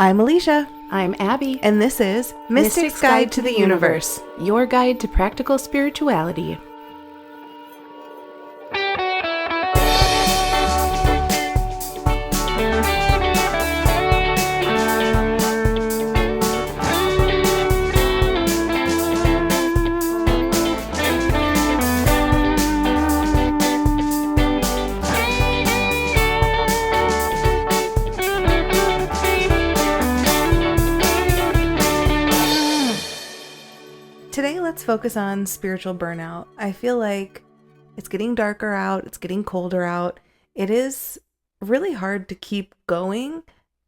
I'm Alicia. I'm Abby. And this is Mystic's Guide to the Universe. Your guide to practical spirituality. Today, let's focus on spiritual burnout. I feel like it's getting darker out. It's getting colder out. It is really hard to keep going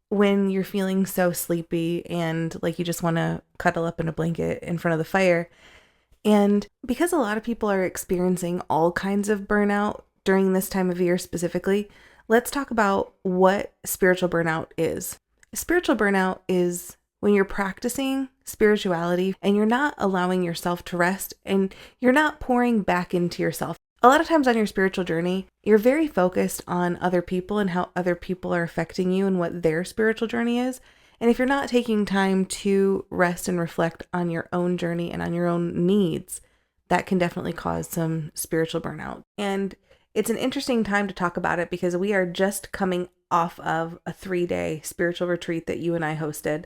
when you're feeling so sleepy and like you just want to cuddle up in a blanket in front of the fire. And because a lot of people are experiencing all kinds of burnout during this time of year specifically, let's talk about what spiritual burnout is. Spiritual burnout is when you're practicing spirituality and you're not allowing yourself to rest and you're not pouring back into yourself. A lot of times on your spiritual journey, you're very focused on other people and how other people are affecting you and what their spiritual journey is. And if you're not taking time to rest and reflect on your own journey and on your own needs, that can definitely cause some spiritual burnout. And it's an interesting time to talk about it because we are just coming off of a 3-day spiritual retreat that you and I hosted.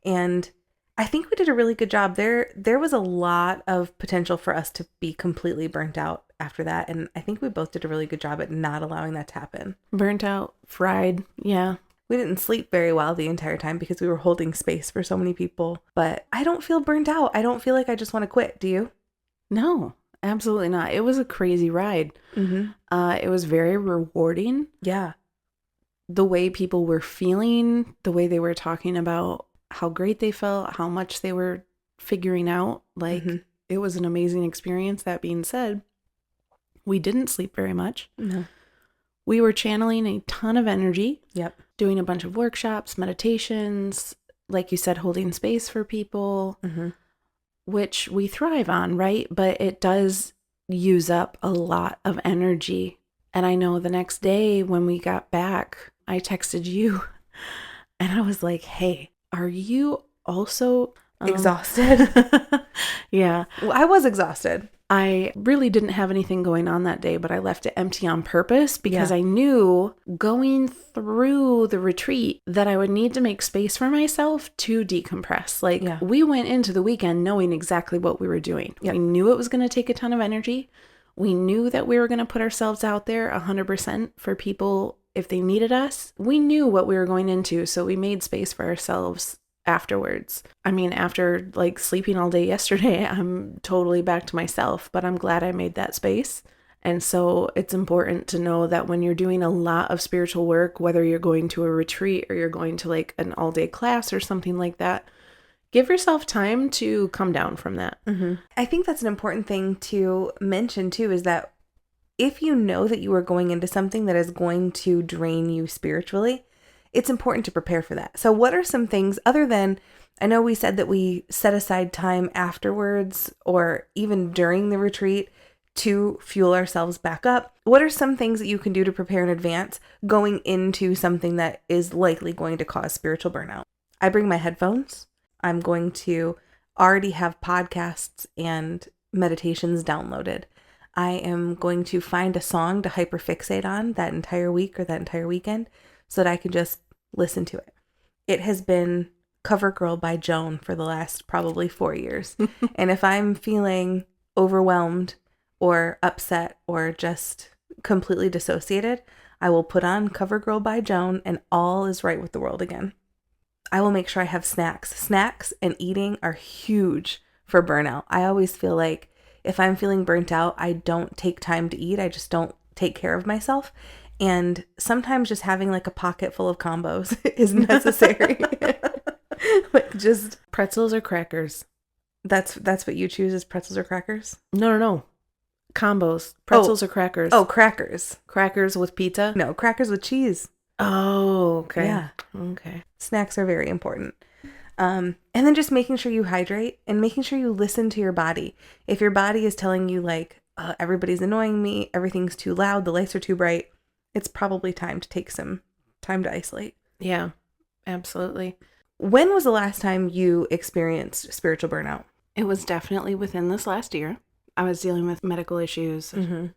And I think we did a really good job. There was a lot of potential for us to be completely burnt out after that. And I think we both did a really good job at not allowing that to happen. Burnt out, fried, yeah. We didn't sleep very well the entire time because we were holding space for so many people. But I don't feel burnt out. I don't feel like I just want to quit. Do you? No, absolutely not. It was a crazy ride. Mm-hmm. It was very rewarding. Yeah. The way people were feeling, the way they were talking about how great they felt, how much they were figuring out. Like, It was an amazing experience. That being said, we didn't sleep very much. No. We were channeling a ton of energy. Yep. Doing a bunch of workshops, meditations, like you said, holding space for people, which we thrive on, right? But it does use up a lot of energy. And I know the next day when we got back, I texted you and I was like, hey, are you also exhausted? Yeah. Well, I was exhausted. I really didn't have anything going on that day, but I left it empty on purpose because I knew going through the retreat that I would need to make space for myself to decompress. We went into the weekend knowing exactly what we were doing. Yep. We knew it was going to take a ton of energy. We knew that we were going to put ourselves out there 100% for people if they needed us. We knew what we were going into, so we made space for ourselves afterwards. I mean, after sleeping all day yesterday, I'm totally back to myself, but I'm glad I made that space. And so it's important to know that when you're doing a lot of spiritual work, whether you're going to a retreat or you're going to an all-day class or something like that, give yourself time to come down from that. I think that's an important thing to mention too, is that if you know that you are going into something that is going to drain you spiritually, it's important to prepare for that. So what are some things other than, I know we said that we set aside time afterwards or even during the retreat to fuel ourselves back up. What are some things that you can do to prepare in advance going into something that is likely going to cause spiritual burnout? I bring my headphones. I'm going to already have podcasts and meditations downloaded. I am going to find a song to hyperfixate on that entire week or that entire weekend so that I can just listen to it. It has been Cover Girl by Joan for the last probably 4 years. And if I'm feeling overwhelmed or upset or just completely dissociated, I will put on Cover Girl by Joan and all is right with the world again. I will make sure I have snacks. Snacks and eating are huge for burnout. I always feel like if I'm feeling burnt out, I don't take time to eat. I just don't take care of myself. And sometimes just having a pocket full of combos is necessary. Just pretzels or crackers. That's what you choose, is pretzels or crackers? No. Combos. Pretzels or crackers. Oh, crackers. Crackers with pizza? No, crackers with cheese. Oh, okay. Yeah. Okay. Snacks are very important. And then just making sure you hydrate and making sure you listen to your body. If your body is telling you everybody's annoying me, everything's too loud, the lights are too bright, it's probably time to take some time to isolate. Yeah, absolutely. When was the last time you experienced spiritual burnout? It was definitely within this last year. I was dealing with medical issues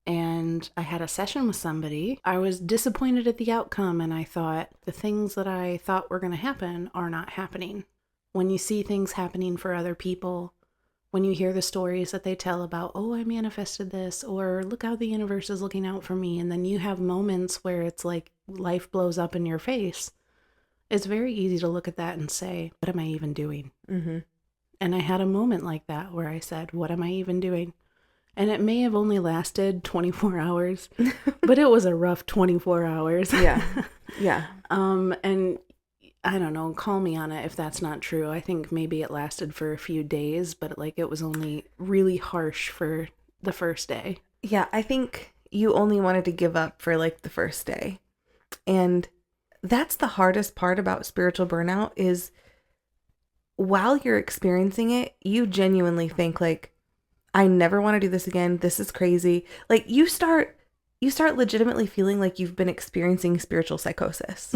and I had a session with somebody. I was disappointed at the outcome and I thought the things that I thought were going to happen are not happening. When you see things happening for other people, when you hear the stories that they tell about, oh, I manifested this, or look how the universe is looking out for me, and then you have moments where it's like life blows up in your face, it's very easy to look at that and say, what am I even doing? And I had a moment like that where I said, what am I even doing? And it may have only lasted 24 hours, but it was a rough 24 hours. Yeah. Yeah. And I don't know, call me on it if that's not true. I think maybe it lasted for a few days, but like it was only really harsh for the first day. Yeah, I think you only wanted to give up for like the first day. And that's the hardest part about spiritual burnout is while you're experiencing it, you genuinely think like, I never want to do this again. This is crazy. Like you start legitimately feeling like you've been experiencing spiritual psychosis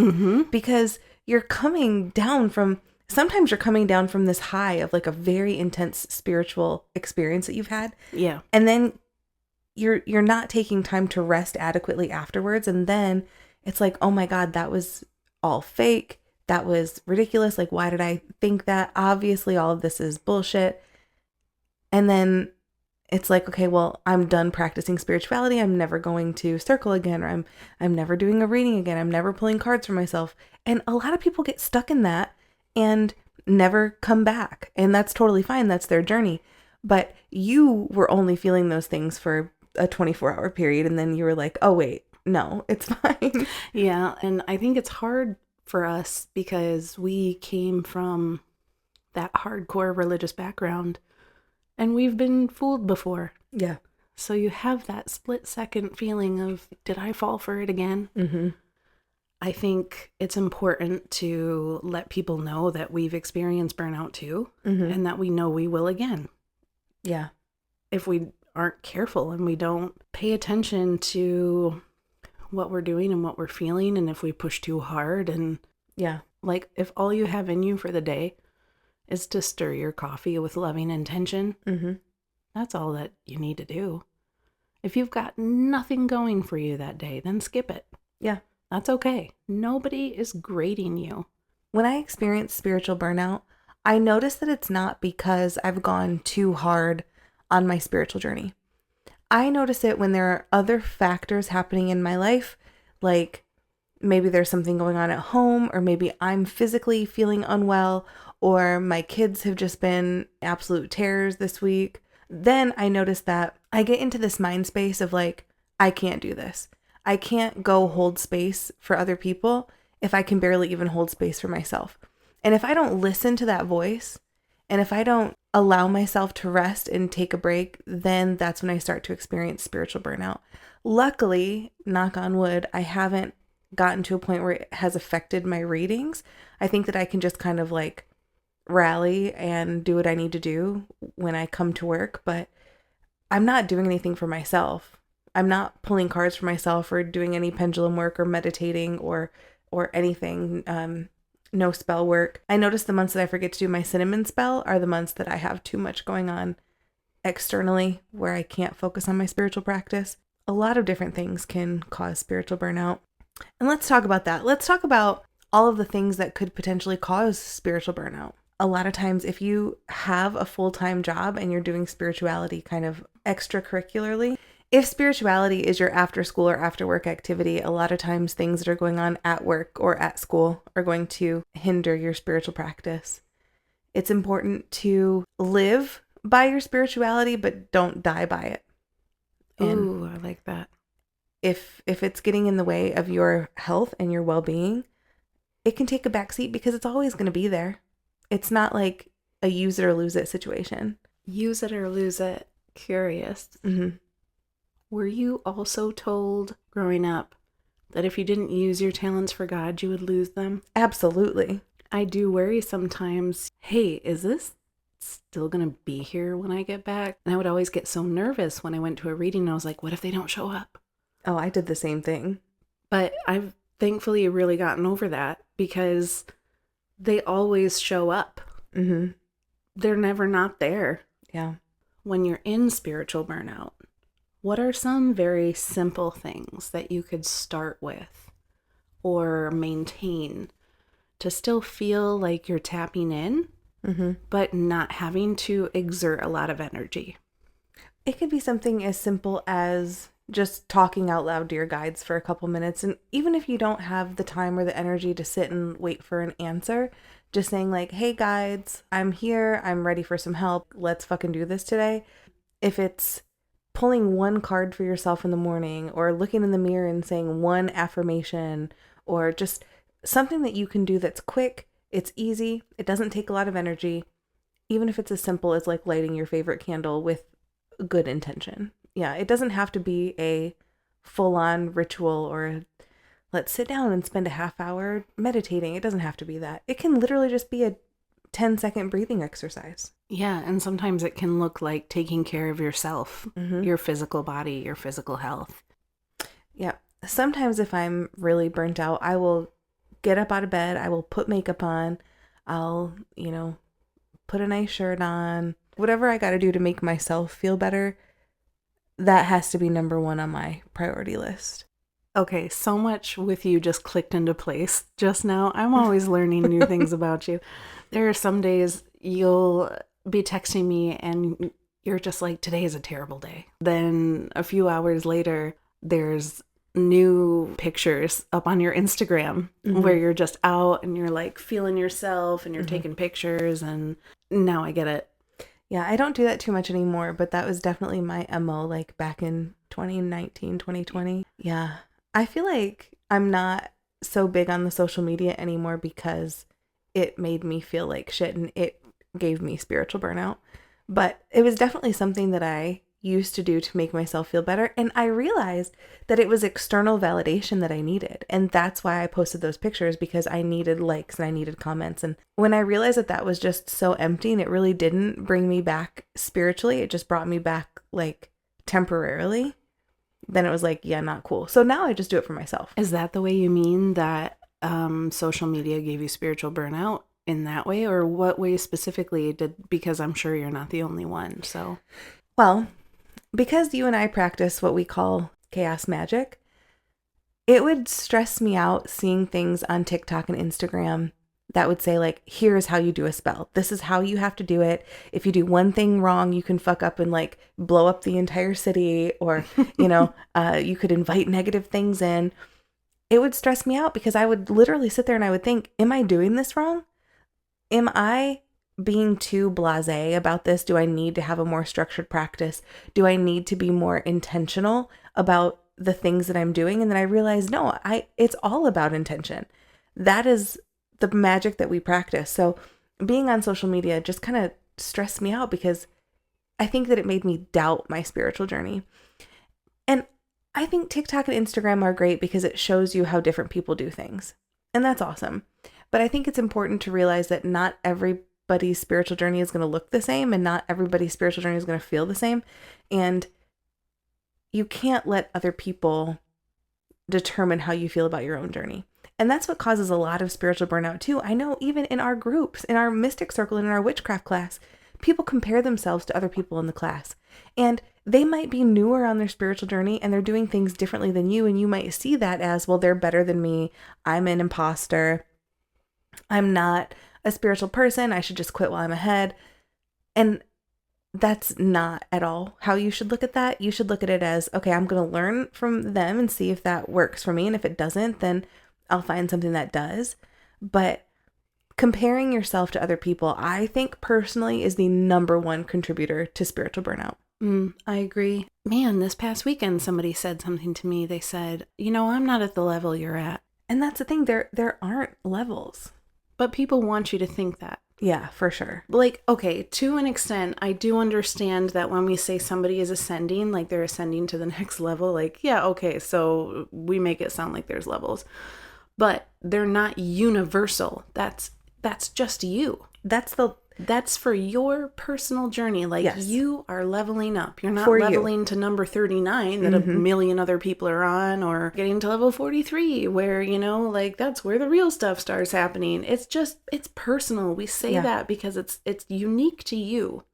because you're coming down from, sometimes you're coming down from this high of like a very intense spiritual experience that you've had. Yeah. And then you're not taking time to rest adequately afterwards. And then it's like, oh my God, that was all fake. That was ridiculous. Like, why did I think that? Obviously, all of this is bullshit. And then it's like, okay, well, I'm done practicing spirituality. I'm never going to circle again, or I'm never doing a reading again. I'm never pulling cards for myself. And a lot of people get stuck in that and never come back. And that's totally fine. That's their journey. But you were only feeling those things for a 24-hour period. And then you were like, oh, wait, no, it's fine. Yeah. And I think it's hard for us because we came from that hardcore religious background. And we've been fooled before. Yeah. So you have that split second feeling of, did I fall for it again? I think it's important to let people know that we've experienced burnout too, and that we know we will again. Yeah. If we aren't careful and we don't pay attention to what we're doing and what we're feeling, and if we push too hard and like if all you have in you for the day is to stir your coffee with loving intention. That's all that you need to do. If you've got nothing going for you that day, then skip it. Yeah. That's okay. Nobody is grading you. When I experience spiritual burnout, I notice that it's not because I've gone too hard on my spiritual journey. I notice it when there are other factors happening in my life, like maybe there's something going on at home, or maybe I'm physically feeling unwell, or my kids have just been absolute terrors this week. Then I notice that I get into this mind space of like, I can't do this. I can't go hold space for other people if I can barely even hold space for myself. And if I don't listen to that voice, and if I don't allow myself to rest and take a break, then that's when I start to experience spiritual burnout. Luckily, knock on wood, I haven't gotten to a point where it has affected my readings. I think that I can just kind of like rally and do what I need to do when I come to work, but I'm not doing anything for myself. I'm not pulling cards for myself or doing any pendulum work or meditating or anything. No spell work. I notice the months that I forget to do my cinnamon spell are the months that I have too much going on externally where I can't focus on my spiritual practice. A lot of different things can cause spiritual burnout. And let's talk about that. Let's talk about all of the things that could potentially cause spiritual burnout. A lot of times if you have a full-time job and you're doing spirituality kind of extracurricularly, if spirituality is your after school or after work activity, a lot of times things that are going on at work or at school are going to hinder your spiritual practice. It's important to live by your spirituality, but don't die by it. Ooh, I like that. If it's getting in the way of your health and your well-being, it can take a backseat because it's always going to be there. It's not like a use it or lose it situation. Use it or lose it. Curious. Were you also told growing up that if you didn't use your talents for God, you would lose them? Absolutely. I do worry sometimes, hey, is this still going to be here when I get back? And I would always get so nervous when I went to a reading. And I was like, what if they don't show up? Oh, I did the same thing. But I've thankfully really gotten over that because they always show up. Mm-hmm. They're never not there. Yeah. When you're in spiritual burnout, what are some very simple things that you could start with or maintain to still feel like you're tapping in, but not having to exert a lot of energy? It could be something as simple as just talking out loud to your guides for a couple minutes. And even if you don't have the time or the energy to sit and wait for an answer, just saying like, hey guides, I'm here. I'm ready for some help. Let's fucking do this today. If it's pulling one card for yourself in the morning, or looking in the mirror and saying one affirmation, or just something that you can do that's quick, it's easy, it doesn't take a lot of energy, even if it's as simple as like lighting your favorite candle with good intention. Yeah, it doesn't have to be a full-on ritual or let's sit down and spend a half hour meditating. It doesn't have to be that. It can literally just be a 10-second breathing exercise. Yeah, and sometimes it can look like taking care of yourself, your physical body, your physical health. Yeah. Sometimes if I'm really burnt out, I will get up out of bed, I will put makeup on, I'll, put a nice shirt on, whatever I got to do to make myself feel better. That has to be number one on my priority list. Okay, so much with you just clicked into place just now. I'm always learning new things about you. There are some days you'll be texting me and you're just like, today is a terrible day. Then a few hours later, there's new pictures up on your Instagram where you're just out and you're like feeling yourself and you're taking pictures, and now I get it. Yeah, I don't do that too much anymore, but that was definitely my MO like back in 2019, 2020. Yeah. I feel like I'm not so big on the social media anymore because it made me feel like shit and it gave me spiritual burnout. But it was definitely something that I used to do to make myself feel better. And I realized that it was external validation that I needed. And that's why I posted those pictures, because I needed likes and I needed comments. And when I realized that that was just so empty and it really didn't bring me back spiritually, it just brought me back like temporarily, then it was like, yeah, not cool. So now I just do it for myself. Is that the way you mean that social media gave you spiritual burnout in that way? Or what way specifically did, because I'm sure you're not the only one. So, well, because you and I practice what we call chaos magic, it would stress me out seeing things on TikTok and Instagram that would say like, here's how you do a spell. This is how you have to do it. If you do one thing wrong, you can fuck up and like blow up the entire city, or, you could invite negative things in. It would stress me out because I would literally sit there and I would think, am I doing this wrong? Am I being too blasé about this? Do I need to have a more structured practice? Do I need to be more intentional about the things that I'm doing? And then I realized, no, it's all about intention. That is the magic that we practice. So being on social media just kind of stressed me out because I think that it made me doubt my spiritual journey. And I think TikTok and Instagram are great because it shows you how different people do things. And that's awesome. But I think it's important to realize that not everybody's spiritual journey is going to look the same, and not everybody's spiritual journey is going to feel the same. And you can't let other people determine how you feel about your own journey. And that's what causes a lot of spiritual burnout too. I know even in our groups, in our mystic circle, and in our witchcraft class, people compare themselves to other people in the class. And they might be newer on their spiritual journey and they're doing things differently than you. And you might see that as, well, they're better than me. I'm an imposter. I'm not a spiritual person. I should just quit while I'm ahead. And that's not at all how you should look at that. You should look at it as, okay, I'm going to learn from them and see if that works for me. And if it doesn't, then I'll find something that does. But comparing yourself to other people, I think personally, is the number one contributor to spiritual burnout. I agree. Man, this past weekend, somebody said something to me. They said, I'm not at the level you're at. And that's the thing. There aren't levels. But people want you to think that. Yeah, for sure. Like, okay, to an extent, I do understand that when we say somebody is ascending, like they're ascending to the next level, like, yeah, okay, so we make it sound like there's levels. But they're not universal. That's just you. That's for your personal journey. Like, Yes. you are leveling up. You're not For you. leveling to number 39 that a million other people are on, or getting to level 43 where, you know, like, that's where the real stuff starts happening. It's personal. We say that because it's unique to you.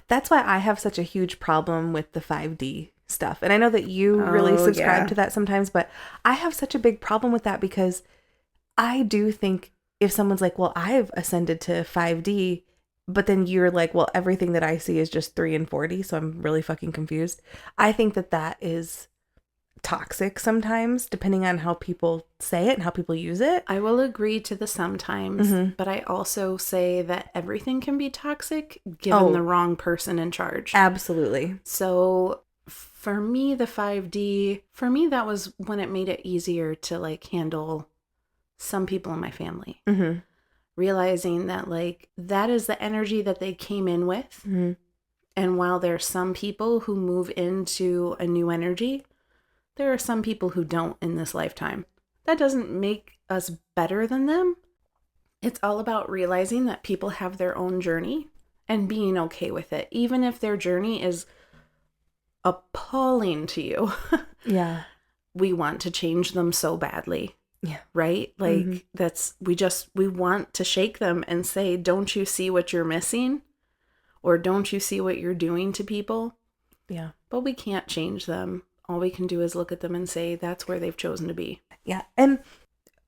That's why I have such a huge problem with the 5D stuff. And I know that you really subscribe to that sometimes, but I have such a big problem with that because I do think if someone's like, well, I've ascended to 5D, but then you're like, well, everything that I see is just 3 and 40, so I'm really fucking confused. I think that that is toxic sometimes, depending on how people say it and how people use it. I will agree to the sometimes, but I also say that everything can be toxic given the wrong person in charge. Absolutely. So for me, the 5D, for me, that was when it made it easier to like handle some people in my family. Realizing that like that is the energy that they came in with. And while there's some people who move into a new energy, there are some people who don't in this lifetime. That doesn't make us better than them. It's all about realizing that people have their own journey and being okay with it, even if their journey is appalling to you. Yeah. We want to change them so badly. Yeah. Right? Like we want to shake them and say, don't you see what you're missing? Or don't you see what you're doing to people? Yeah. But we can't change them. All we can do is look at them and say, that's where they've chosen to be. Yeah. And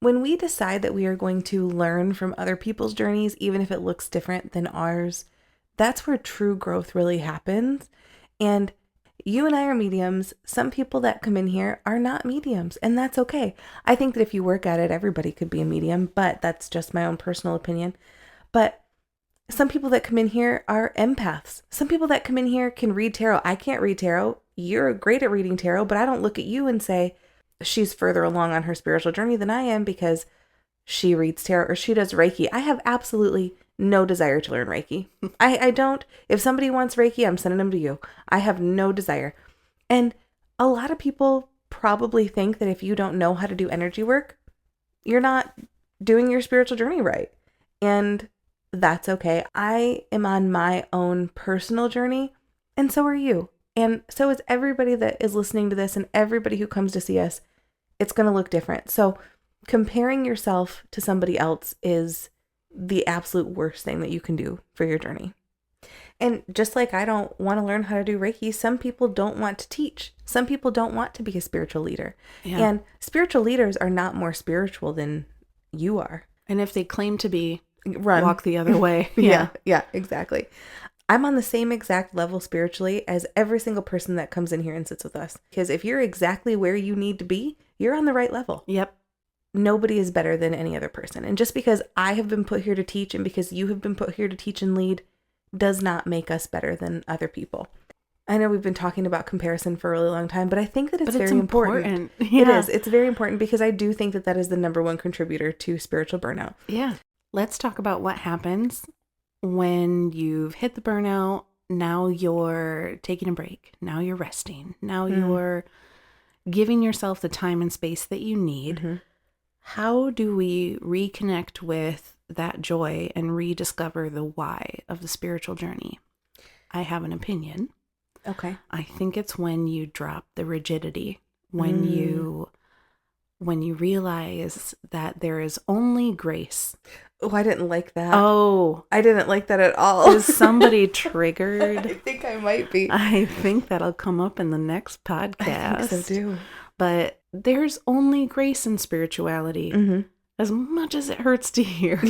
when we decide that we are going to learn from other people's journeys, even if it looks different than ours, that's where true growth really happens. And you and I are mediums. Some people that come in here are not mediums, and that's okay. I think that if you work at it, everybody could be a medium, but that's just my own personal opinion. But some people that come in here are empaths. Some people that come in here can read tarot. I can't read tarot. You're great at reading tarot, but I don't look at you and say she's further along on her spiritual journey than I am because she reads tarot or she does Reiki. I have absolutely no desire to learn Reiki. I don't. If somebody wants Reiki, I'm sending them to you. I have no desire. And a lot of people probably think that if you don't know how to do energy work, you're not doing your spiritual journey right. And that's okay. I am on my own personal journey, and so are you. And so is everybody that is listening to this and everybody who comes to see us. It's going to look different. So comparing yourself to somebody else is the absolute worst thing that you can do for your journey. And just like I don't want to learn how to do Reiki, some people don't want to teach. Some people don't want to be a spiritual leader. Yeah. And spiritual leaders are not more spiritual than you are. And if they claim to be, run. Walk the other way. Yeah, exactly. I'm on the same exact level spiritually as every single person that comes in here and sits with us. Because if you're exactly where you need to be, you're on the right level. Yep. Nobody is better than any other person. And just because I have been put here to teach and because you have been put here to teach and lead does not make us better than other people. I know we've been talking about comparison for a really long time, but I think that it's very important. Yeah. It is. It's very important because I do think that that is the number one contributor to spiritual burnout. Yeah. Let's talk about what happens when you've hit the burnout. Now you're taking a break. Now you're resting. Now you're giving yourself the time and space that you need. How do we reconnect with that joy and rediscover the why of the spiritual journey? I have an opinion. Okay. I think it's when you drop the rigidity, when you realize that there is only grace. Oh, I didn't like that. Oh, I didn't like that at all. Is somebody triggered? I think I might be. I think that'll come up in the next podcast. I think so too. But there's only grace in spirituality, as much as it hurts to hear.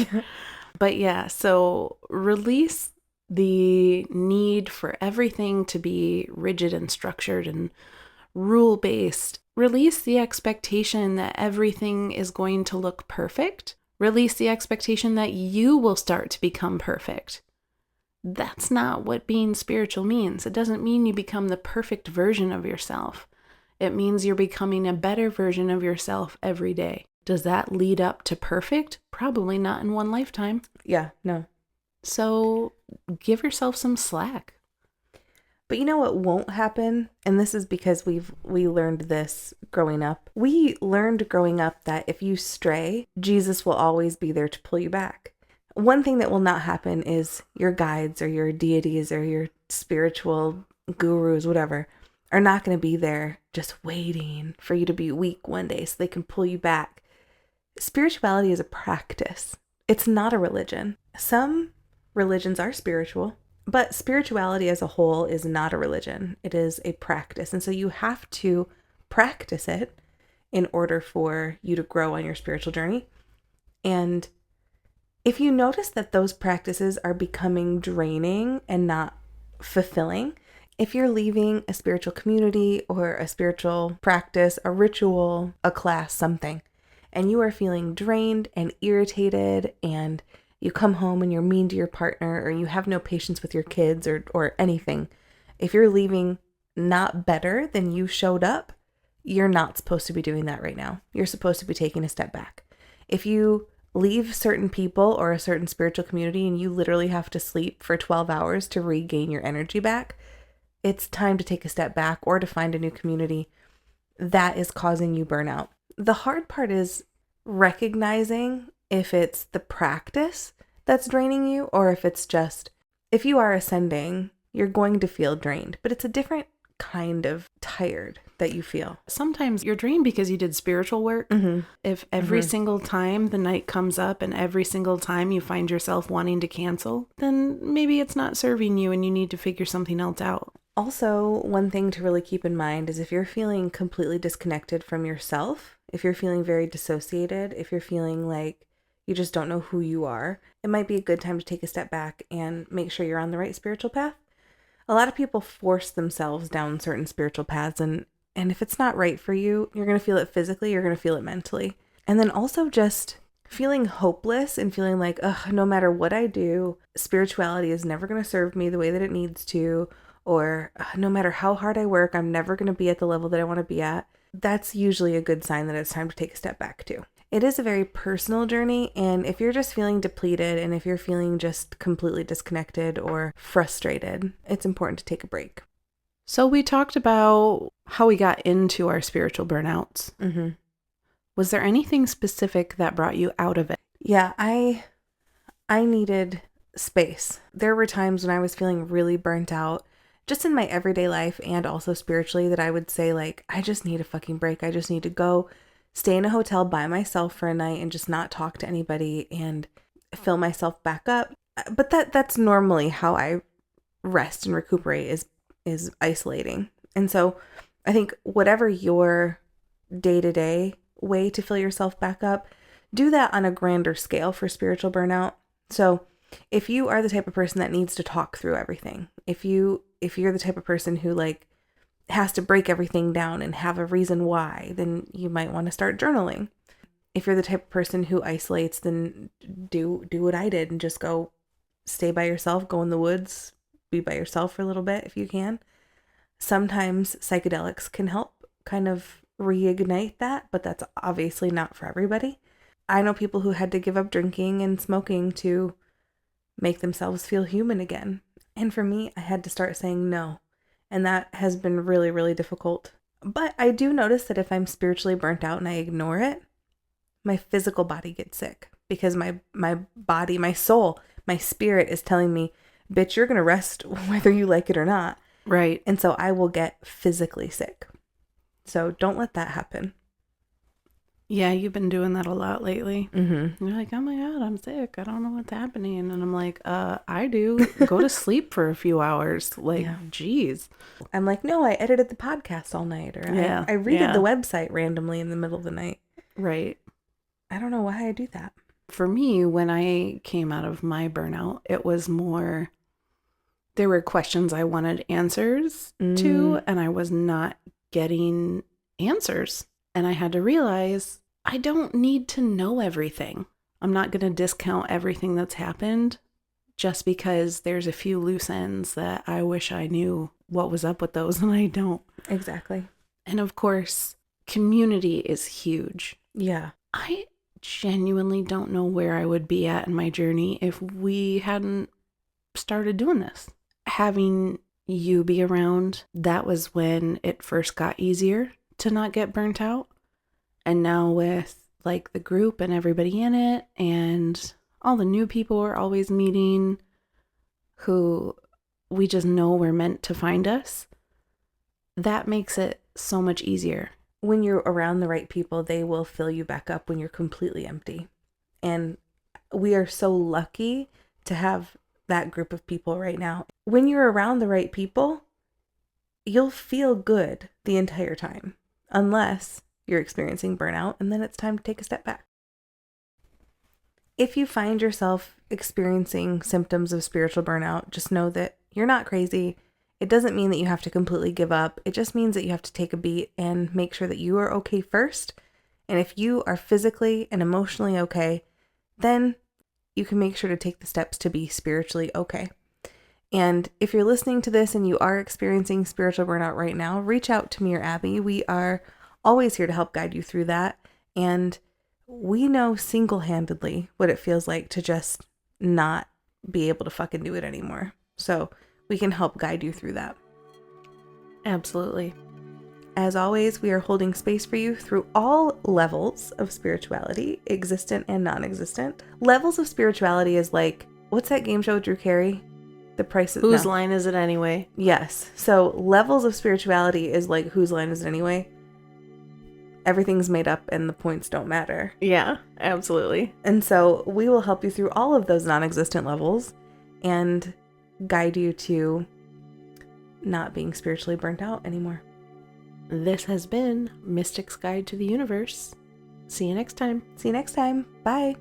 But yeah, so release the need for everything to be rigid and structured and rule-based. Release the expectation that everything is going to look perfect. Release the expectation that you will start to become perfect. That's not what being spiritual means. It doesn't mean you become the perfect version of yourself. It means you're becoming a better version of yourself every day. Does that lead up to perfect? Probably not in one lifetime. Yeah, no. So give yourself some slack. But you know what won't happen? And this is because we learned this growing up. We learned growing up that if you stray, Jesus will always be there to pull you back. one thing that will not happen is your guides or your deities or your spiritual gurus, whatever, are not going to be there just waiting for you to be weak one day so they can pull you back. Spirituality is a practice. It's not a religion. Some religions are spiritual, but spirituality as a whole is not a religion. It is a practice. And so you have to practice it in order for you to grow on your spiritual journey. And if you notice that those practices are becoming draining and not fulfilling, if you're leaving a spiritual community or a spiritual practice, a ritual, a class, something, and you are feeling drained and irritated, and you come home and you're mean to your partner, or you have no patience with your kids or anything, if you're leaving not better than you showed up, you're not supposed to be doing that right now. You're supposed to be taking a step back. If you leave certain people or a certain spiritual community and you literally have to sleep for 12 hours to regain your energy back, it's time to take a step back or to find a new community that is causing you burnout. The hard part is recognizing if it's the practice that's draining you or if it's just, if you are ascending, you're going to feel drained, but it's a different kind of tired that you feel. Sometimes you're drained because you did spiritual work. Mm-hmm. If every single time the night comes up and every single time you find yourself wanting to cancel, then maybe it's not serving you and you need to figure something else out. Also, one thing to really keep in mind is if you're feeling completely disconnected from yourself, if you're feeling very dissociated, if you're feeling like you just don't know who you are, it might be a good time to take a step back and make sure you're on the right spiritual path. A lot of people force themselves down certain spiritual paths, and if it's not right for you, you're going to feel it physically, you're going to feel it mentally. And then also just feeling hopeless and feeling like, no matter what I do, spirituality is never going to serve me the way that it needs to, or no matter how hard I work, I'm never going to be at the level that I want to be at. That's usually a good sign that it's time to take a step back too. It is a very personal journey, and if you're just feeling depleted and if you're feeling just completely disconnected or frustrated, it's important to take a break. So we talked about how we got into our spiritual burnouts. Mm-hmm. Was there anything specific that brought you out of it? Yeah, I needed space. There were times when I was feeling really burnt out, just in my everyday life and also spiritually, that I would say like, I just need a fucking break. I just need to go stay in a hotel by myself for a night and just not talk to anybody and fill myself back up. But that's normally how I rest and recuperate is isolating. And so I think whatever your day-to-day way to fill yourself back up, do that on a grander scale for spiritual burnout. So if you are the type of person that needs to talk through everything, if you're the type of person who like has to break everything down and have a reason why, then you might want to start journaling. If you're the type of person who isolates, then do what I did and just go stay by yourself, go in the woods, be by yourself for a little bit if you can. Sometimes psychedelics can help kind of reignite that, but that's obviously not for everybody. I know people who had to give up drinking and smoking to make themselves feel human again. And for me, I had to start saying no. And that has been really, really difficult. But I do notice that if I'm spiritually burnt out and I ignore it, my physical body gets sick because my body, my soul, my spirit is telling me, bitch, you're going to rest whether you like it or not. Right. And so I will get physically sick. So don't let that happen. Yeah, you've been doing that a lot lately. Mm-hmm. You're like, oh my God, I'm sick. I don't know what's happening. And I'm like, I do. Go to sleep for a few hours. Like, geez. I'm like, no, I edited the podcast all night. Or I redid the website randomly in the middle of the night. Right. I don't know why I do that. For me, when I came out of my burnout, it was more, there were questions I wanted answers to, and I was not getting answers. And I had to realize I don't need to know everything. I'm not going to discount everything that's happened just because there's a few loose ends that I wish I knew what was up with those, and I don't. Exactly. And of course, community is huge. Yeah. I genuinely don't know where I would be at in my journey if we hadn't started doing this. Having you be around, that was when it first got easier to not get burnt out. And now with like the group and everybody in it and all the new people we're always meeting who we just know we're meant to find us, that makes it so much easier. When you're around the right people, they will fill you back up when you're completely empty. And we are so lucky to have that group of people right now. When you're around the right people, you'll feel good the entire time, unless you're experiencing burnout, and then it's time to take a step back. If you find yourself experiencing symptoms of spiritual burnout, just know that you're not crazy. It doesn't mean that you have to completely give up. It just means that you have to take a beat and make sure that you are okay first. And if you are physically and emotionally okay, then you can make sure to take the steps to be spiritually okay. And if you're listening to this and you are experiencing spiritual burnout right now, reach out to me or Abby. We are always here to help guide you through that. And we know single-handedly what it feels like to just not be able to fucking do it anymore. So we can help guide you through that. Absolutely. As always, we are holding space for you through all levels of spirituality, existent and non-existent. Levels of spirituality is like, what's that game show with Drew Carey? The Price is... Whose line is it anyway? Yes. So levels of spirituality is like, whose line is it anyway? Everything's made up and the points don't matter. Yeah, absolutely. And so we will help you through all of those non-existent levels and guide you to not being spiritually burnt out anymore. This has been Mystic's Guide to the Universe. See you next time. See you next time. Bye.